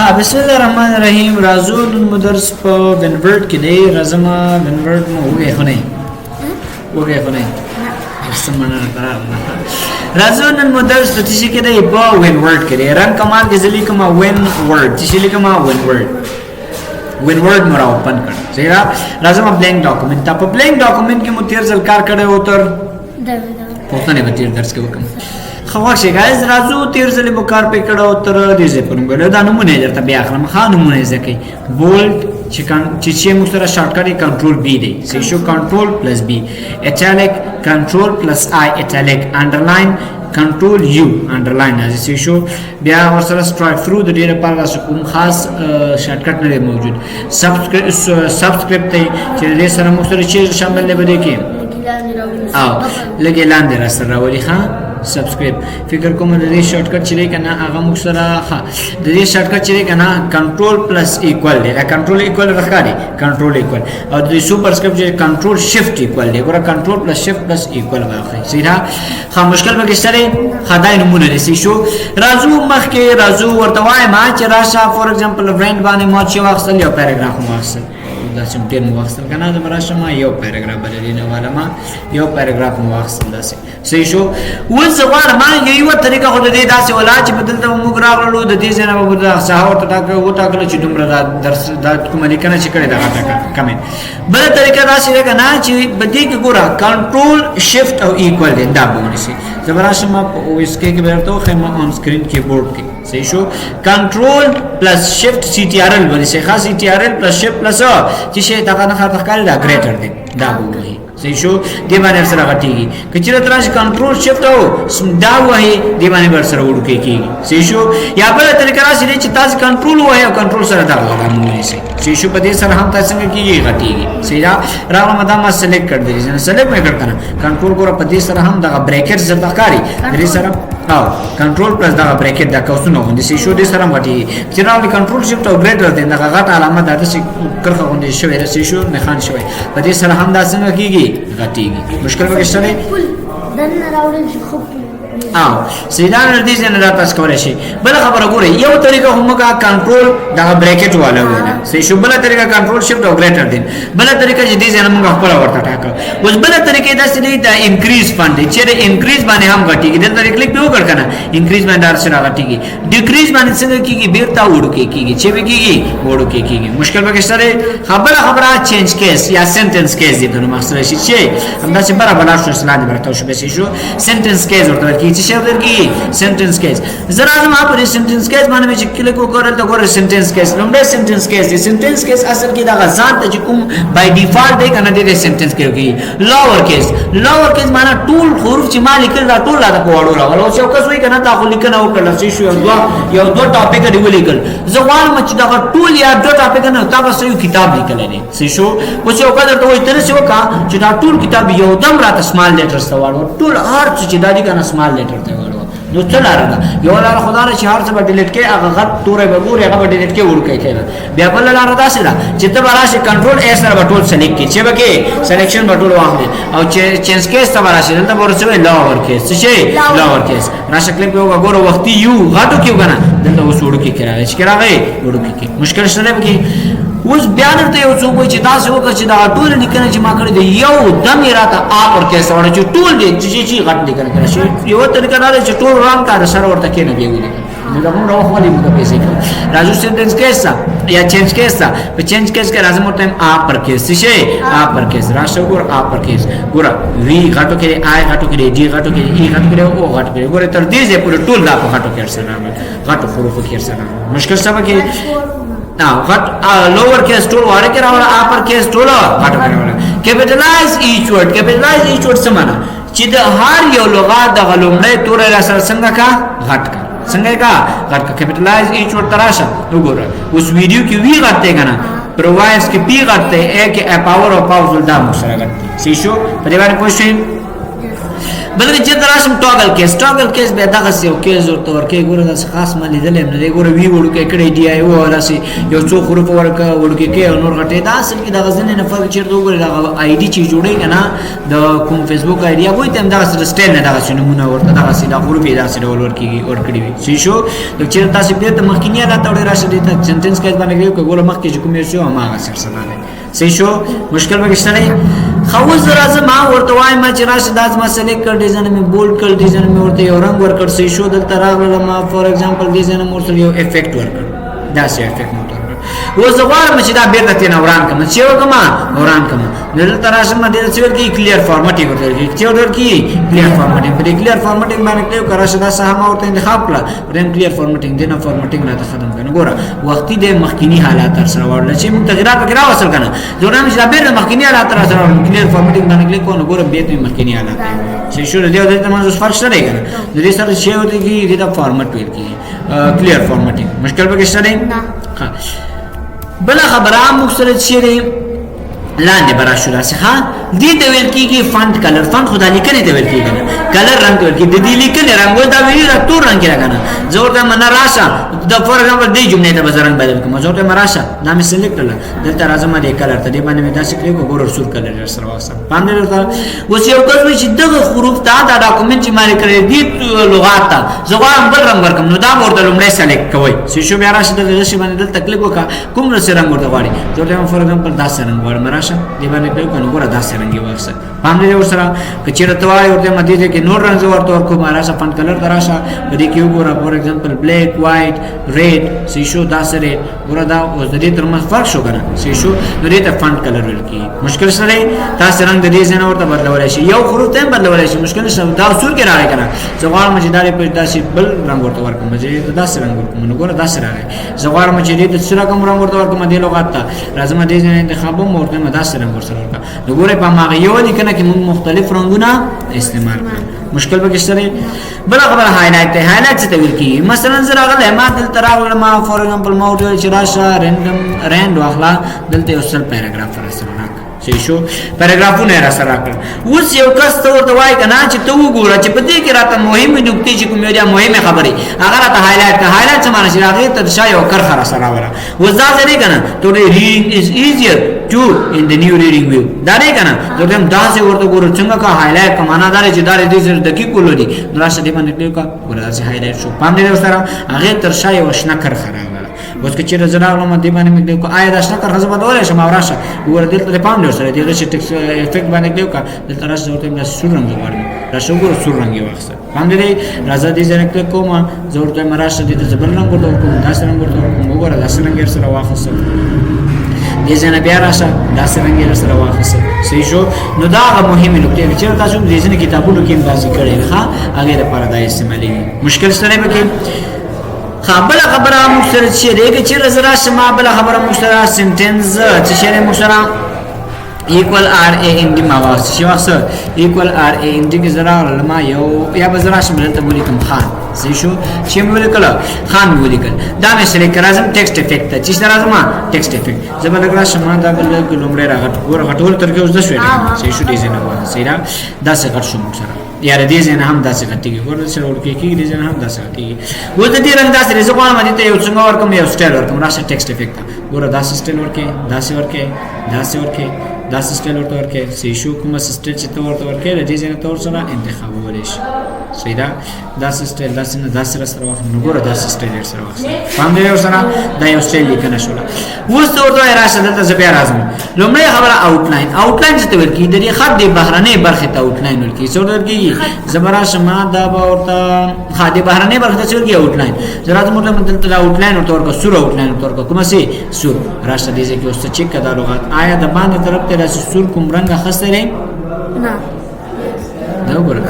ها بسم الله الرحمن الرحیم راځو نن مدرس په ونورډ کې دی راځما ونورډ مو وګه خونه سمونه راځو نن مدرس د تشی کې دی په ونورډ کې دی رن کمال کې ځلی کما ونورډ تشی لیکما ونورډ مرا اوپن کړ زیرا راځم بلینک ډاکومنت په بلینک ډاکومنت کې مو تیر ځل کار کړو او تر پوښتنه به تیر درس کې وکم خواشه گایز راځو تیر ځل مو کار په کړو تر دې ځې پرنګل دا نمونه درته بیا اخلم خان نمونه ځکه بولد چې مو سره شارټ کټ کنټرول بی دی سې شو کنټرول پلس بی اټالیک کنټرول پلس آی اټالیک انډرلاین کنټرول یو انډرلاین از سې شو بیا ورسره سټرایک ثرو د ډیره پاره کوم خاص شارټ کټ نه موجود سبسکرایب ته چې دې سره مو سره چې شامل دی بده کې او لګي لاندې را سره راولي ښا سبسکرایب فکر کوم د دې شارټ کټ چې کنه هغه مو سره ها د دې شارټ کټ چې کنه کنټرول پلس ایکوال دی دا کنټرول ایکوال راځي کنټرول ایکوال او د سوپرسکرایب چې کنټرول شیفټ ایکوال دی ګوره کنټرول پلس شیفټ پلس ایکوال واخلي سیدا خا مشکل به کېستره خدای نمونه لسی شو راځو مخکې راځو ورته وای ما چې راشه فور ایگزامپل برند باندې ما چې واخصل یو پیراګراف مو واخصل دا سم ډیر مو واخصل کنه د راشه ما یو پیراګراف بدلې نه والا ما یو پیراګراف مو واخصل داسې صحیح شو وځوار ما یو طریقه خو دې داسې ولا چې بدلته موږ راغلو د دې ځنه به د صحاوت ټاکه و ټاکل چې دومره درس د کوم لیکنه چې کړي دا ټاکه کمه بل طریقه داسې ده نه چې بدې کې ګوره کنټرول شیفټ او ایکوال دی دا بونی سي زبراشه ما او اس کې ورته خمه اون سکرین کیبورډ کې صحیح شو کنټرول پلس شیفټ سی ټی آر ال باندې څه خاص سی ټی آر ال پلس شیفټ پلس چې شي دا نه خاطر کړی دا ګریټر دی دا وایي صحیح شو دی باندې سره غټیږي کچره ترش کنټرول شیفټ او دا وایي دی باندې ور سره وړو کېږي صحیح شو یا بل طریقه راځي چې تاسو کنټرول وایي او کنټرول سره دا لګامونه شي صحیح شو په دې سره هم تاسو څنګه کېږي غټیږي صحیح راغله مدا ما سلیکټ کړ دې نه سلیکټ مې کړ کنه کنټرول ګوره په دې سره هم دا بریکټ زړه کاری دې سره او کنټرول پلس دا بریکټ دا کوسونه غوندي شي شو دې سره غټي چې راغله کنټرول شیفټ او ګریټر دې دا غټ علامه ده چې کرخه غوندي شوی رسې شو نه خان شوی په دې سره هم دا څنګه کېږي غټيږي مشکل به شته دنه راوړل شي خو او سیدان دې نه را تاسو کولای شي بل خبره ګورئ یو طریقه هم کا کنټرول دا بریکټ والا وینا سې شو بل طریقه کنټرول شیفټ او ګریټر دین بل طریقه چې دې نه موږ خپل ورته ټاکو اوس بل طریقه دا چې دا انکریز فند چې انکریز باندې هم غټيږي د طریقې کلیک به وکړ کنه انکریز باندې دار سره غټيږي ډیکریز باندې څنګه کیږي بیرته وړو کیږي چې به کیږي وړو کیږي مشکل به سره خبره چینج کیس یا سنټنس کیس دې نو مقصد شي چې همدا چې برابر شو اسلام برته شو به شو سنټنس کیس ورته کیږي چې ورته سنټنس کیس زرا ما پر سنټنس کیس باندې چې کلیک وکړل ته ګوره سنټنس کیس لومړی سنټنس کیس دی سنټنس کیس اصل کې دا غزان ته کوم بای ډیفالت دی کنه دې سنټنس کیږي لوور کیس معنا ټول حروف چې ما لیکل دا ټول لا ته کوړو راول او څو کس وی کنه دا خو لیکنه وکړل چې شو یو دو ټاپک دی ولیکل زوال مچ دا ټول یا دو ټاپک نه تاسو یو کتاب لیکل نه سې شو او چې وکړه ته وای تر څو کا چې دا ټول کتاب یو دم راته سمال لیټرز ته واړو ټول هر چې دا دي کنه سمال لیټر ته واړو نو څلاره یو لار خدای نه چې هر څه به ډیلیټ کې هغه غټ تورې به ګوري هغه به ډیلیټ کې ورکې کېږي بیا بل لار داسې ده چې ته راشه کنټرول اس سره به ټول سلیکټ کې چې به کې سلیکشن به ټول واخلي او چې چینج کېس ته راشه دلته ورسوي لاور کېس څه شي لاور کېس راشه کلیک به وګورو وخت یو غټو کې وګنه دلته وسوړو کې راغی چې راغی وړو کې مشکل شته به کې اوس بیا درته یو څوک چې تاسو وکړئ چې دا ټول لیکنه چې ما کړی دی یو دم یې راته آپ ور کې سره چې ټول دې چې غټ لیکنه کړی شي یو طریقه دا چې ټول رام کا سره ورته کې نه دی ویلي نو دا موږ راوخلې موږ پیسې کړو راځو سنټنس کیسه یا چینج کیسه په چینج کیس کې راځم ورته آپ پر کیس شي آپ پر کیس راشه ګور آپ پر کیس ګور وی غټو کې آی غټو کې ډی غټو کې ای غټو کې او غټو کې ګور تر دې چې پوره ټول دا په غټو کې سره غټو حروف کې سره مشکل څه کې غټ لوور کیس ټول واره کې راوړه اپر کیس ټول غټ راوړه کیپټلایز ایچ ورډ څه معنا چې د هر یو لغت د غلومړی تورې را سره څنګه کا غټ کا څنګه کا غټ کا کیپټلایز ایچ ورډ تراشه وګوره اوس ویډیو کې وی غټ دی کنه پرووایز کې پی غټ دی ا کې ا پاور او پاور دا مو سره غټ شي شو په دې باندې پوښتنه بلکې چې دراشم ټاګل کیس به دغه سی او کیس ورته ورکه ګوره د خاص مالي دلې نه ګوره وی وړو کې کړي دی آی او راسي یو څو خروف ورکه وړو کې نور غټه دا اصل کې د غزنې نه فرق چیرته وګوره د آی ډي چې جوړي کنه د کوم فیسبوک آی ډي هغه ته هم دا سټایل نه دا نمونه ورته دا سي دا خروف دا سي ډول ورکړي وي شي شو د چیرته تاسو په ته مخکینی را تاوړي راشه دي ته سنټنس کې باندې ګوره مخکې چې کوم یو ما سره نه صحیح شو مشکل وکړه نه خو زرا ما ورته وایم چې راشه داس مسلې کړ ډیزاین می بولډ کړ ډیزاین می ورته یو رنگ ورکړ صحیح شو دلته راغله ما فور ایگزامپل ډیزاین مو سره یو افیکټ ورکړ دا سي افیکټ مو و زغوار مچ دا بیرته تین اوران کما چې وکما اوران کما دلته راشه ما دې څور کې کلیر فارمټینګ ورته چې ورته کې کلیر فارمټینګ په کلیر فارمټینګ باندې کلیو کراشه دا سهم ورته انتخاب کړه ورته کلیر فارمټینګ دینه فارمټینګ راته ختم کنه ګوره وختي د مخکینی حالات تر سره ورل چې موږ تغیرات وکړو وصل کنه جوړه مې دا بیرته مخکینی حالات تر سره کلیر فارمټینګ باندې کلیک کوو ګوره بیرته مخکینی حالات چې شو دې د تمام فرق شته کنه د دې سره شی ورته کې دا فارمټ ویل کې کلیر فارمټینګ مشکل به کې شته نه بلا خبره مختصر شری لاندې برا شو راځه ها دې د ویل کېږي فونت کلر فونت خدای لیکنه دی ویل کېږي کلر رنگ ورکی د دې لیکنه رنگ دا ویل را تور رنگ راغنه زور ته من راشه د فور ایگزامپل دې جمله ته بزرنګ بدل کوم زور ته مراشه دا مې سلیکټ کړل دلته راځم دې کلر ته دې باندې مې دا سکلیک وګورم سور کلر سره واسه باندې ورته اوس یو کله چې دغه حروف دا ډاکومنت چې مالي کړی دې لغات ته زغوام بل رنگ ورکم نو دا ورته لومړی سلیکټ کوي چې شو بیا راشه دغه شی باندې دلته کلیک وکړه کوم رنگ ورته غواړي زور ته فور ایگزامپل دا رنگ غواړم دی باندې کلیک کنه ګوره دا څنګه ورسره باندې ورسره کچیرته توای ورته مدې کې نور رنگ ورته ورکو ماراشه فن کلر دراشه دې کې وګوره فور ایگزامپل بلیک وایټ ریډ سی شو دا سره ګوره دا اوس دې تر مخ فرق شو کنه سی شو دې ته فن کلر ورکی مشکل سره تاسو رنگ دې زنه ورته بدلول شي یو خروج ته بدلول شي مشکل سره دا اصول کې راغی کنه زغوار مجدار په داسې بل رنگ ورته ورکوم چې دا سره رنگ ورکوم نو ګوره دا سره راغی زغوار مجدې د سره کوم رنگ ورته ورکوم دې لغات ته راځم دې زنه انتخابو ورته دا سره رنگ ورسره نو ګوره په ماغه یو لیکنه کې موږ مختلف رنگونه استعمال کړو مشکل به کیسره بل خبر هایلایټ څه ته ویل کی مثلا زرا غل ما دلته راغله ما فور ایگزامپل ما ویل چې راشه رند واخلا دلته یو سل پیراګراف سره راک صحیح شو پیراګرافونه را سره کړ اوس یو کس ته ورته وای کنه چې ته وګوره چې په دې کې راته مهمه نکته چې کومه یا مهمه خبره هغه راته هایلایټ څه معنی چې راغی ته شای او کرخه را سره وره وځه نه کنه today reading is easier to in the new reading view دا نه کنه ته هم دا څه ورته ګوره څنګه کا هایلایټ کمانه دار چې دار دې سره دقیق ولودي راشه دې باندې کلیک ګوره دا هایلایټ شو پام دې سره هغه تر شای او شنه کرخه راغله اوس کې چې زراغلو مده باندې مې کو آیا دا شنه کرخه زما ډول شم اوراشه ګوره دې ته پام دې سره دې چې ټیکس افیکټ باندې کلیک دلته راشه ورته مې سور رنگ غواړم راشه ګوره سور رنگ واخسه پام دې راځه دې ځنه کلیک کوم ضرورت مې راشه دې زبر رنگ ورته کوم دا رنگ ورته کوم وګوره دا رنگ سره واخسه دې ځنه بیا راشه دا رنگ سره واخسه صحیح شو نو دا مهمه نکته چې تاسو دې ځنه کتابونو کې اندازې کړئ ښا هغه لپاره دا استعمالي مشکل سره به کې خبر مختصر شي دغه چې زرا شما بل خبره مختصر سنټنس چې شری مختصر equal r a in the mawas شي واسه equal r a in the زرا لما یو یا بزرا شمل ته ولیکم خان صحیح شو چې موږ کله خان ولیکل دا مې سره کرازم ټیکسټ افیکټ چې سره راځم ټیکسټ افیکټ زبر لګرا شما دا بل لومړی راغټ ور غټول ترګه اوس د شوې صحیح شو ډیزاین واه سیرا دا څه غټ شو مختصر یار دې زنه هم داسې غټيږي ورته سره ورکه کې دې زنه هم داسې غټيږي و د دې رنگ داسې رزقونه باندې ته یو څنګه ورکم یو سټایل ورکم راشه ټیکسټ افیکټ ور داسې سټایل ورکه داسې ورکه داسې سټایل ورکه سی شو کوم سټایل چې ته ورکه دې زنه تور سره انتخاب ولې شي سیدا داسې سټایل داسې سره واخ نو ګوره داسې سټایل سره واخ پام دې سره دا یو سټایل لیکنه شو اوس ورته راشه دلته زبیا راځم لومړی خبره آوټلاین څه ته ورکی د خط د بهرنۍ برخه ته آوټلاین ورکی څو ورکی زبرا شما دا ورته خاطی بهرنۍ برخه ته ورکی آوټلاین زرا ته مطلب دلته آوټلاین ورته ورکو سور آوټلاین ورته ورکو کومه سي سور راشه دې چې اوس چیک کړه لغات آیا د باندې طرف ته راشه سور کوم رنگ خسته نه دا وګوره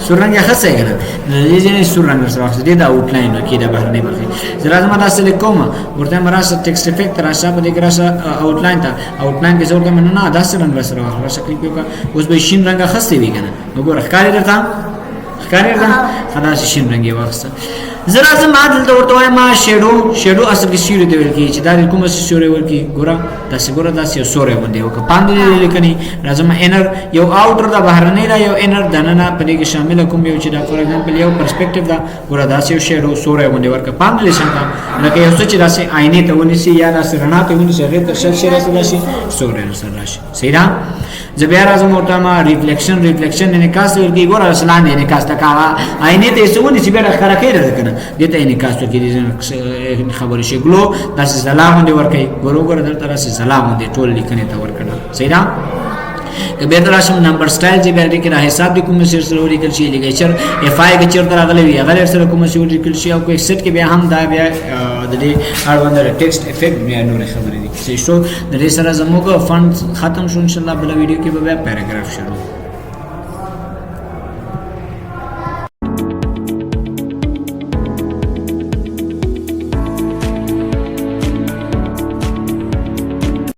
سور رنگ خاصه کنه دې ځینې سور رنگ سره واخلې دا آوټلاین کې د بهرنۍ برخه زرا زما دا سلیکټ کوم ورته مراسه ټیکسټ افیکټ راشه په دې کې راشه آوټلاین کې زور ته نه دا سره رنگ سره واخلې راشه کلیک وکړه اوس به شین رنگ خاصه وي کنه وګوره ښکارې درته خلاص شین رنگ واخسته زرا زما دلته ورته ما شیډو اصل کې شیډو دی ورکی چې دا کومه شیډو ورکی ګوره تاسو ګوره دا یو سورې باندې او پاندې لیکنی راځم انر یو اوټر دا بهرنی دا یو انر دننه پدې کې شامل کوم یو چې دا فور ایگزامپل یو پرسپیکټیو دا ګوره دا یو شیډو سورې باندې ورکه پاندې لسم کا لکه یو څه چې دا سي آینه ته ونیسي یا دا رڼا ته ونیسي هغه تر شل شي راشي سورې سره راشي صحیح ده زبیر اعظم اوټما ریفلیکشن انعکاس ورګي ګوره اسلام انعکاس تا کا آینه ته سونی چې بیره خره کېږي کنه دته انعکاس ورګي خبرې شي ګلو دا سلام دی ورکي ګوره در تر سلام دی ټول لیکنه ته ورکړه صحیح ده کبه دراشم نمبر سټایل چې بیره کې نه حساب د کوم سر سره ولیکل شي لیکچر اف آی کې چیرته راغلی وي هغه سره کوم سر ولیکل شي او کوم سیټ کې بیا هم دا بیا د دې اړوند ټیکسټ افیکټ بیا نور خبرې دي چې شو د دې سره زموږ فند ختم شو ان شاء الله بل ویډیو کې به پیراګراف شروع